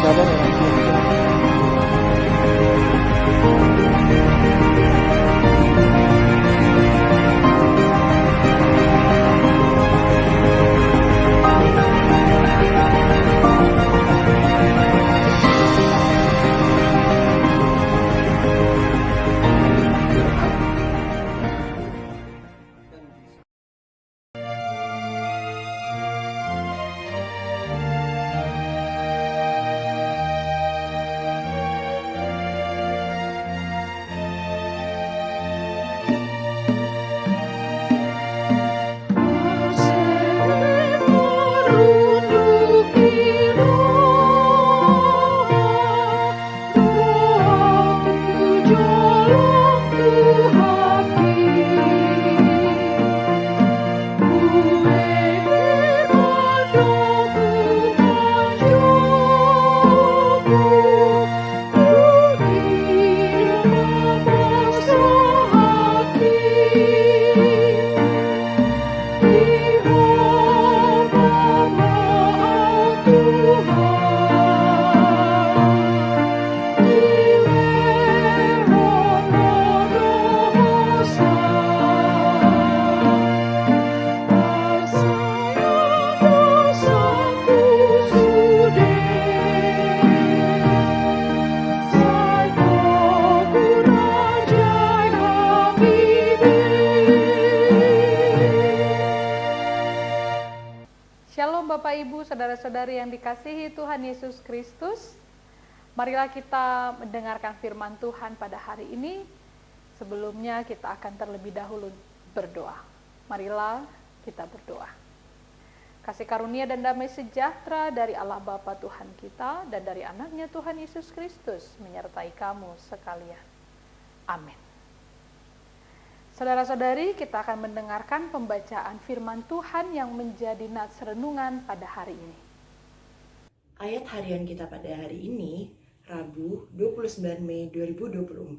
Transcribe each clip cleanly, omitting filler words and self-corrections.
sabar ya nanti. Shalom Bapak Ibu, saudara-saudari yang dikasihi Tuhan Yesus Kristus. Marilah kita mendengarkan firman Tuhan pada hari ini. Sebelumnya kita akan terlebih dahulu berdoa. Marilah kita berdoa. Kasih karunia dan damai sejahtera dari Allah Bapa Tuhan kita dan dari anaknya Tuhan Yesus Kristus menyertai kamu sekalian. Amin. Saudara-saudari, kita akan mendengarkan pembacaan firman Tuhan yang menjadi nats renungan pada hari ini. Ayat harian kita pada hari ini, Rabu 29 Mei 2024,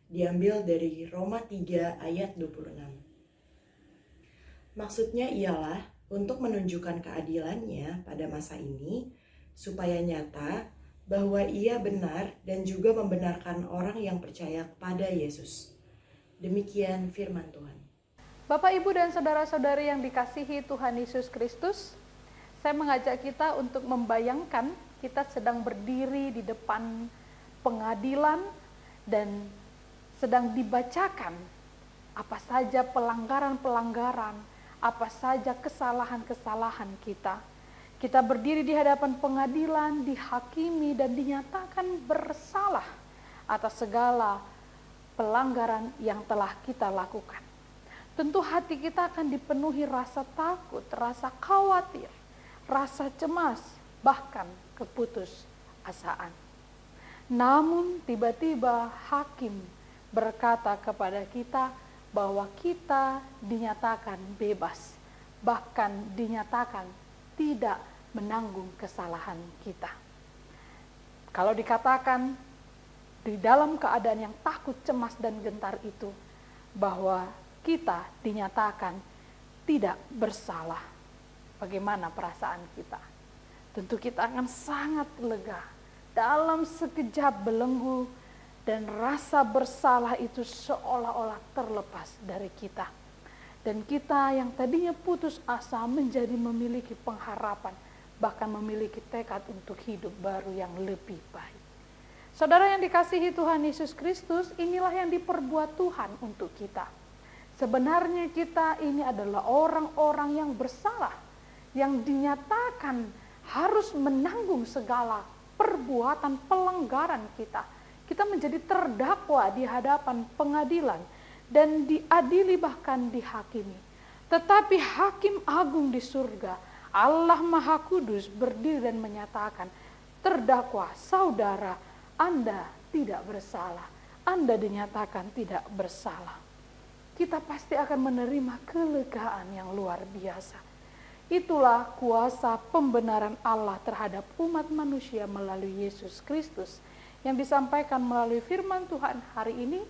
diambil dari Roma 3 ayat 26. Maksudnya ialah untuk menunjukkan keadilannya pada masa ini, supaya nyata bahwa ia benar dan juga membenarkan orang yang percaya kepada Yesus. Demikian firman Tuhan. Bapak, Ibu, dan saudara-saudari yang dikasihi Tuhan Yesus Kristus, saya mengajak kita untuk membayangkan kita sedang berdiri di depan pengadilan dan sedang dibacakan apa saja pelanggaran-pelanggaran, apa saja kesalahan-kesalahan kita. Kita berdiri di hadapan pengadilan, dihakimi dan dinyatakan bersalah atas segala pelanggaran yang telah kita lakukan. Tentu hati kita akan dipenuhi rasa takut, rasa khawatir, rasa cemas, bahkan keputusasaan. Namun tiba-tiba hakim berkata kepada kita bahwa kita dinyatakan bebas, bahkan dinyatakan tidak menanggung kesalahan kita. Kalau dikatakan di dalam keadaan yang takut, cemas, dan gentar itu, bahwa kita dinyatakan tidak bersalah. Bagaimana perasaan kita? Tentu kita akan sangat lega. Dalam sekejap belenggu dan rasa bersalah itu seolah-olah terlepas dari kita. Dan kita yang tadinya putus asa menjadi memiliki pengharapan, bahkan memiliki tekad untuk hidup baru yang lebih baik. Saudara yang dikasihi Tuhan Yesus Kristus, inilah yang diperbuat Tuhan untuk kita. Sebenarnya kita ini adalah orang-orang yang bersalah, yang dinyatakan harus menanggung segala perbuatan pelanggaran kita. Kita menjadi terdakwa di hadapan pengadilan dan diadili bahkan dihakimi. Tetapi Hakim Agung di surga, Allah Maha Kudus, berdiri dan menyatakan, terdakwa saudara, Anda tidak bersalah, Anda dinyatakan tidak bersalah. Kita pasti akan menerima kelegaan yang luar biasa. Itulah kuasa pembenaran Allah terhadap umat manusia melalui Yesus Kristus yang disampaikan melalui firman Tuhan hari ini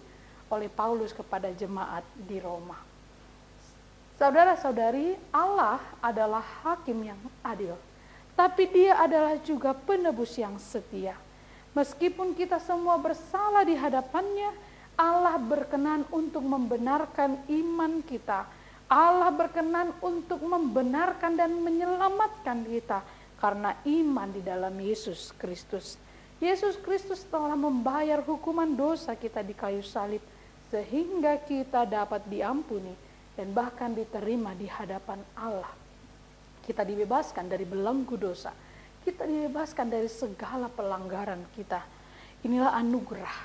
oleh Paulus kepada jemaat di Roma. Saudara-saudari, Allah adalah hakim yang adil. tapi Dia adalah juga penebus yang setia. Meskipun kita semua bersalah di hadapan-Nya, Allah berkenan untuk membenarkan iman kita. Allah berkenan untuk membenarkan dan menyelamatkan kita karena iman di dalam Yesus Kristus. Yesus Kristus telah membayar hukuman dosa kita di kayu salib, sehingga kita dapat diampuni dan bahkan diterima di hadapan Allah. Kita dibebaskan dari belenggu dosa. Kita dibebaskan dari segala pelanggaran kita. Inilah anugerah.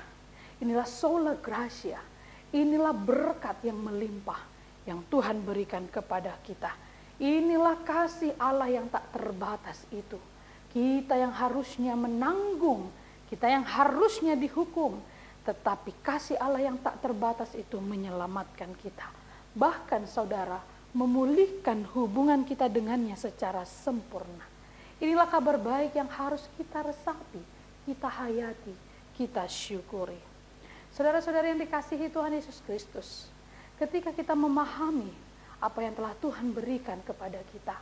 Inilah sola gratia. Inilah berkat yang melimpah yang Tuhan berikan kepada kita. Inilah kasih Allah yang tak terbatas itu. Kita yang harusnya menanggung, kita yang harusnya dihukum, tetapi kasih Allah yang tak terbatas itu menyelamatkan kita. Bahkan saudara, memulihkan hubungan kita dengannya secara sempurna. Inilah kabar baik yang harus kita resapi, kita hayati, kita syukuri. Saudara-saudara yang dikasihi Tuhan Yesus Kristus, ketika kita memahami apa yang telah Tuhan berikan kepada kita,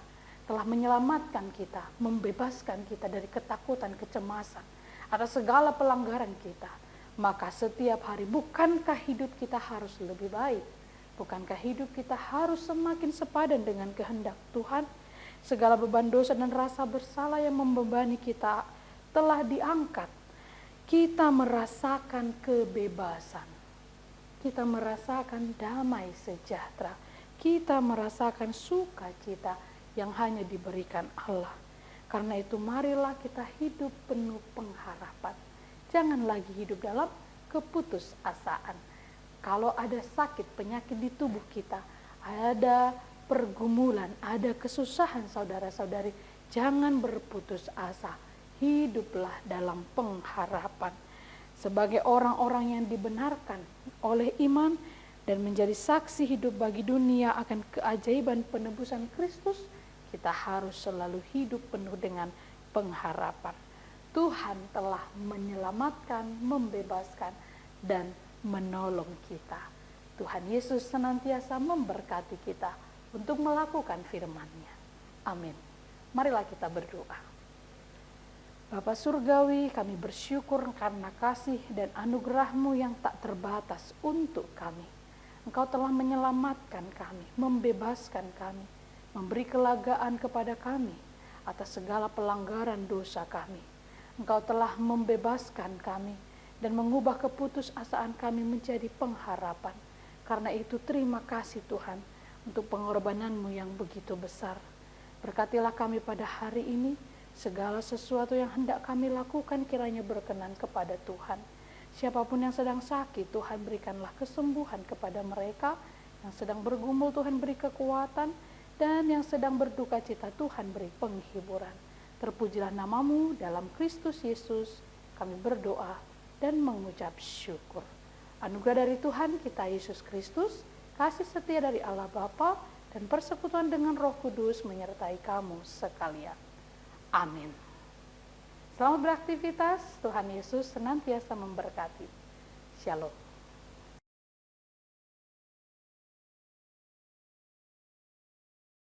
telah menyelamatkan kita, membebaskan kita dari ketakutan, kecemasan, atas segala pelanggaran kita, maka setiap hari bukankah hidup kita harus lebih baik? Bukankah hidup kita harus semakin sepadan dengan kehendak Tuhan? Segala beban dosa dan rasa bersalah yang membebani kita telah diangkat. Kita merasakan kebebasan. Kita merasakan damai sejahtera. Kita merasakan sukacita yang hanya diberikan Allah. Karena itu marilah kita hidup penuh pengharapan. Jangan lagi hidup dalam keputusasaan. Kalau ada sakit, penyakit di tubuh kita, ada pergumulan, ada kesusahan saudara-saudari, jangan berputus asa. Hiduplah dalam pengharapan. Sebagai orang-orang yang dibenarkan oleh iman dan menjadi saksi hidup bagi dunia akan keajaiban penebusan Kristus, kita harus selalu hidup penuh dengan pengharapan. Tuhan telah menyelamatkan, membebaskan, dan menolong kita. Tuhan Yesus senantiasa memberkati kita untuk melakukan firman-Nya. Amin. Marilah kita berdoa. Bapa Surgawi, kami bersyukur karena kasih dan anugerah-Mu yang tak terbatas untuk kami. Engkau telah menyelamatkan kami, membebaskan kami, memberi kelegaan kepada kami atas segala pelanggaran dosa kami. Engkau telah membebaskan kami dan mengubah keputusasaan kami menjadi pengharapan. Karena itu terima kasih Tuhan untuk pengorbanan-Mu yang begitu besar. Berkatilah kami pada hari ini, segala sesuatu yang hendak kami lakukan kiranya berkenan kepada Tuhan. Siapapun yang sedang sakit, Tuhan berikanlah kesembuhan kepada mereka. Yang sedang bergumul, Tuhan beri kekuatan. Dan yang sedang berduka cita, Tuhan beri penghiburan. Terpujilah nama-Mu dalam Kristus Yesus. Kami berdoa dan mengucap syukur. Anugerah dari Tuhan kita Yesus Kristus, kasih setia dari Allah Bapa, dan persekutuan dengan Roh Kudus menyertai kamu sekalian. Amin. Selamat beraktivitas, Tuhan Yesus senantiasa memberkati. Shalom.